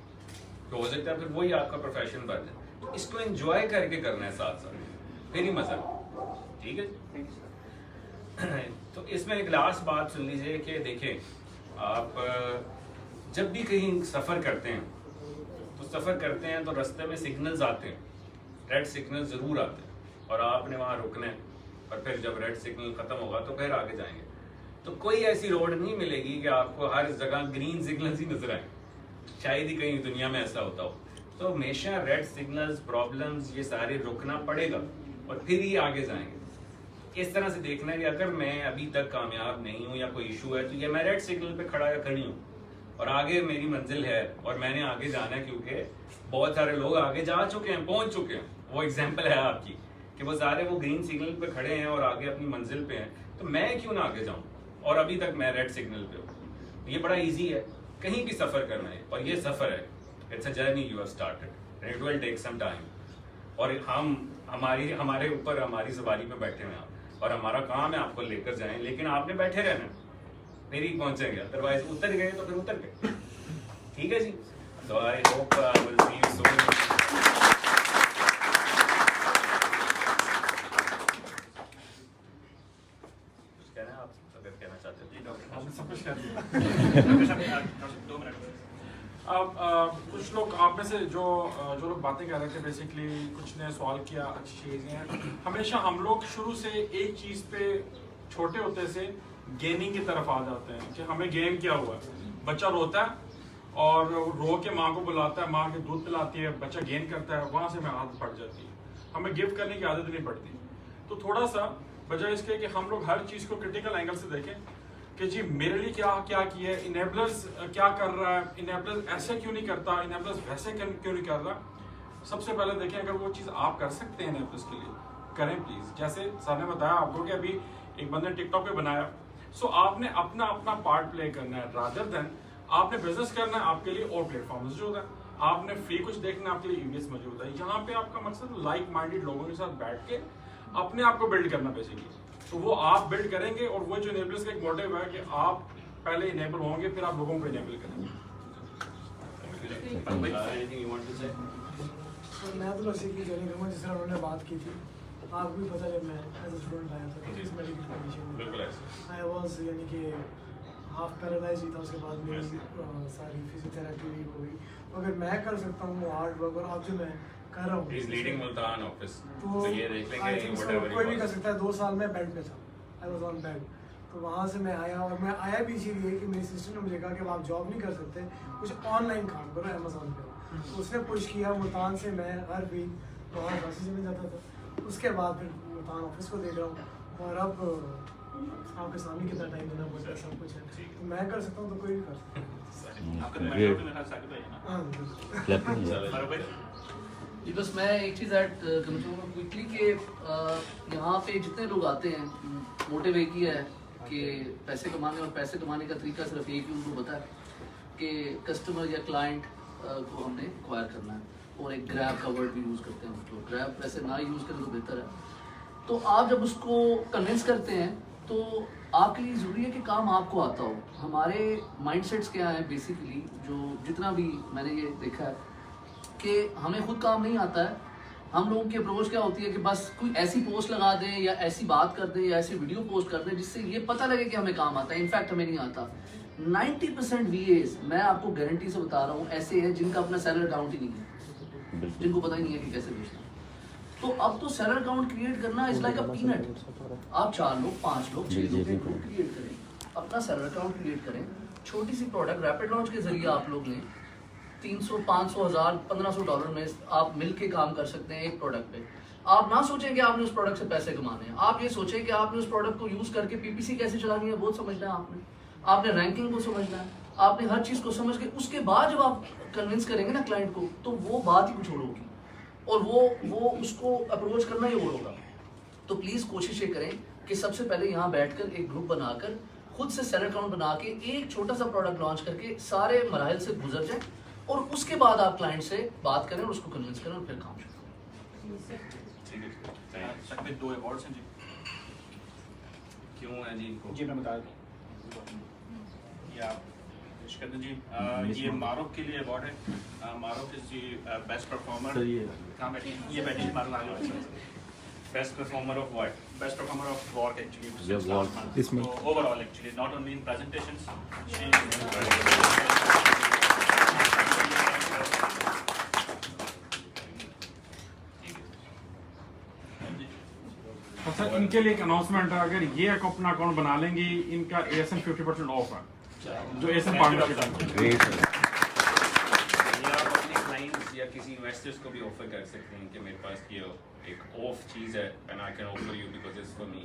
तो हो सकता है फिर वही आपका प्रोफेशन बन जाए। तो इसको एंजॉय करके करना है साथ साथ, फिर ही मजा। ठीक है। तो इसमें एक लास्ट बात सुन लीजिए कि देखें, आप जब भी कहीं सफ़र करते हैं तो रास्ते में सिग्नल्स आते हैं, रेड सिग्नल ज़रूर आते हैं, और आपने वहाँ रुकना है, और फिर जब रेड सिग्नल ख़त्म होगा तो फिर आगे जाएंगे। तो कोई ऐसी रोड नहीं मिलेगी कि आपको हर जगह ग्रीन सिग्नल्स ही नजर आए, शायद ही कहीं दुनिया में ऐसा होता हो। तो हमेशा रेड सिग्नल्स, प्रॉब्लम्स, ये सारे रुकना पड़ेगा और फिर ही आगे जाएंगे। इस तरह से देखना है कि अगर मैं अभी तक कामयाब नहीं हूँ या कोई इशू है तो ये मैं रेड सिग्नल पे खड़ा या खड़ी हूँ और आगे मेरी मंजिल है और मैंने आगे जाना है, क्योंकि बहुत सारे लोग आगे जा चुके हैं, पहुंच चुके हैं। वो एग्जाम्पल है आपकी कि वो सारे वो ग्रीन सिग्नल पे खड़े हैं और आगे अपनी मंजिल पे हैं, तो मैं क्यों ना आगे जाऊं और अभी तक मैं रेड सिग्नल पे हूँ। ये बड़ा इजी है कहीं भी सफर करना है, और ये सफर है, it's a journey you have started and it will take some time. और हम हमारे ऊपर हमारी सवारी पे बैठे हुए हैं और हमारा काम है आपको लेकर जाएं, लेकिन आपने बैठे रहना, फिर ही पहुंचेंगे, अदरवाइज उतर गए तो फिर उतर गए। ठीक है जी। तो I hope I will see you soon. अब कुछ लोग आप में से जो लोग बातें कर रहे थे, बेसिकली कुछ ने सवाल किया, अच्छी चीज़ें हैं। हमेशा हम लोग शुरू से एक चीज़ पे छोटे होते से गेनिंग की तरफ आ जाते हैं कि हमें गेम क्या हुआ। बच्चा रोता है और रो के माँ को बुलाता है, माँ के दूध पिलाती है, बच्चा गेन करता है, वहाँ से हमें आदत पड़ जाती है, हमें गिफ्ट करने की आदत नहीं पड़ती। तो थोड़ा सा बजाय इसके कि हम लोग हर चीज़ को क्रिटिकल एंगल से देखें कि जी मेरे लिए क्या किया है, इनेबलर्स क्या कर रहा है, इनेबलर्स ऐसे क्यों नहीं करता, इनेबलर्स वैसे क्यों नहीं कर रहा। सबसे पहले देखें, अगर वो चीज़ आप कर सकते हैं इनेबलर्स के लिए, करें प्लीज़। जैसे सर ने बताया आपको कि अभी एक बंदे ने टिकटॉक पे बनाया, सो आपने अपना पार्ट प्ले करना है, रादर देन आपने बिजनेस करना है, आपके लिए और प्लेटफॉर्म मौजूद है, आपने फ्री कुछ देखना है, आपके लिए ईवीएस मौजूद है। यहाँ पे आपका मकसद लाइक माइंडेड लोगों के साथ बैठ के अपने आप को बिल्ड करना बेसिकली। तो वो आप बिल्ड करेंगे, और वो जो इनेबलर्स का एक मोटिव है कि आप पहले इनेबल होंगे, फिर आप लोगों को इनेबल करेंगे। मैं तो बस एक ही जर्नी करूँगा जिस तरह उन्होंने बात की थी। आपको भी पता जब मैं एज अ स्टूडेंट आया था इस मेडिकल कंडीशन, आई वाज यानी कि हाफ पैरालाइज ही था। उसके बाद मेरी सारी फिजियोथेरेपी भी हो गई। अगर मैं कर सकता हूँ हार्ड वर्क, और अब जो मैं कर रहा हूँ, तो ये देख लेंगे कोई भी कर सकता है। 2 साल में बेड पे था, आई वाज ऑन बेड। तो वहाँ से मैं आया, और मैं आया भी इसीलिए कि मेरी सिस्टर ने मुझे कहा कि आप जॉब नहीं कर सकते, कुछ ऑनलाइन काम करो अमेज़ॉन पे। तो उसने पुश किया। मुल्तान से मैं हर वीक वहाँ क्लासेस में जाता था। उसके बाद फिर मुल्तान ऑफिस को देख रहा हूँ, और अब आपके सामने कितना टाइम देना पड़ता है, सब कुछ है। तो मैं कर सकता हूँ तो कोई भी कर सकता है। जी बस मैं एक चीज़ ऐड करना चाहूँगा क्विकली कि यहाँ पे जितने लोग आते हैं, मोटिव एक ही है कि पैसे कमाने, और पैसे कमाने का तरीका सिर्फ एक ही उनको पता है कि कस्टमर या क्लाइंट को हमने एक्वायर करना है। और एक ग्रैब का वर्ड भी यूज़ करते हैं, तो ग्रैब वैसे ना यूज़ करें तो बेहतर है। तो आप जब उसको कन्विंस करते हैं तो आपके लिए ज़रूरी है कि काम आपको आता हो। हमारे माइंडसेट्स क्या हैं बेसिकली, जो जितना भी मैंने ये देखा है कि हमें खुद काम नहीं आता है। हम लोगों की अप्रोच क्या होती है कि बस कोई ऐसी पोस्ट लगा दें या ऐसी बात कर दें या ऐसी वीडियो पोस्ट कर दें जिससे ये पता लगे कि हमें काम आता है। इनफैक्ट हमें नहीं आता। 90% VAs मैं आपको गारंटी से बता रहा हूँ ऐसे हैं जिनका अपना सेलर अकाउंट ही नहीं है, जिनको पता ही नहीं है कि कैसे बेचना। तो अब तो सेलर अकाउंट क्रिएट करना इज लाइक अ पीनट। आप 4 लोग 5 लोग 6 लोग एक ग्रुप क्रिएट करें, अपना सेलर अकाउंट क्रिएट करें, छोटी सी प्रोडक्ट रैपिड लॉन्च के जरिए आप लोग लें, 300, 500, 1000, $1500 में आप मिल के काम कर सकते हैं एक प्रोडक्ट पे। आप ना सोचें कि आपने उस प्रोडक्ट से पैसे कमाने हैं, आप ये सोचें कि आपने उस प्रोडक्ट को यूज करके पीपीसी कैसे चलानी है वो समझना है आपने रैंकिंग को समझना है, आपने हर चीज को समझ के उसके बाद जब आप कन्विंस करेंगे ना क्लाइंट को, तो वो बात ही कुछ और होगी और वो उसको अप्रोच करना ही और होगा। तो प्लीज कोशिश ये करें कि सबसे पहले यहाँ बैठकर एक ग्रुप बनाकर खुद से सेल अकाउंट बना के एक छोटा सा प्रोडक्ट लॉन्च करके सारे मराहल से गुजर जाए और उसके बाद आप क्लाइंट से बात करें और उसको कन्विंस करें और फिर काम शुरू करें। सकते 2 अवार्ड्स हैं जी, क्यों है जी इनको? जी मैं बता दूँ या शिकंदर जी, ये मारूफ के लिए अवार्ड है। मारूफ इज जी बेस्ट परफॉर्मर। कहाँ बैठी? ये बैठी मारूफ आगे। Best performer of what? Best performer of work actually. Yeah, work. So overall actually, not only in presentations. अच्छा, इनके लिए एक अनाउंसमेंट है, अगर ये अपना अकाउंट बना लेंगे इनका ASN 50% ऑफ है, जो ASN पार्टनरशिप है। आप अपने क्लाइंट्स या किसी इन्वेस्टर्स को भी ऑफर कर सकते हैं कि मेरे पास ये एक ऑफ चीज है and I can offer you because it's for me.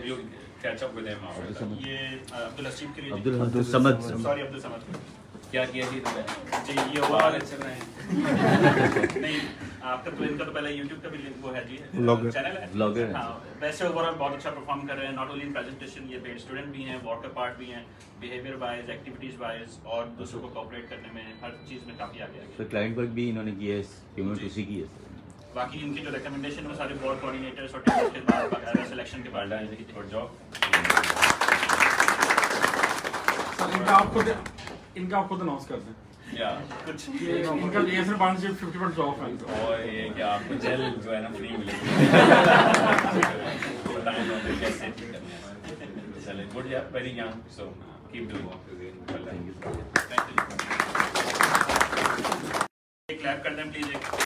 You catch up with them after. ये अब्दुल हसीब के लिए अब्दुल समद, सॉरी अब्दुल समद क्या किया जी जी ये ओवरऑल चल रहे हैं नहीं आपका तो इनका तो पहले YouTube का भी लिंक वो है जी चैनल है ब्लॉगर हाँ वैसे ओवरऑल बहुत अच्छा परफॉर्म कर रहे हैं नॉट ओनली इन प्रेजेंटेशन ये पेड स्टूडेंट भी हैं वाटर पार्ट भी हैं बिहेवियर वाइज एक्टिविटीज वाइज और दूसरों को कोऑपरेट करने में हर चीज़ में काफ़ी आगे आगे तो क्लाइंट वर्क भी इन्होंने किया है, पेमेंट उसी की है। बाकी इनके जो रिकमेंडेशन है सारे बोर्ड कोऑर्डिनेटर्स और टीचर्स के बाद सिलेक्शन के बाद गुड जॉब। इनका आप खुद अनाउंस कर दें या कुछ इनका ASN पार्टनरशिप 50% ऑफ है और ये कि आपको जेल जो है ना फ्री मिलेगी। बताएं तो कैसे करना है। चलिए गुड या very young so keep doing. Thank you.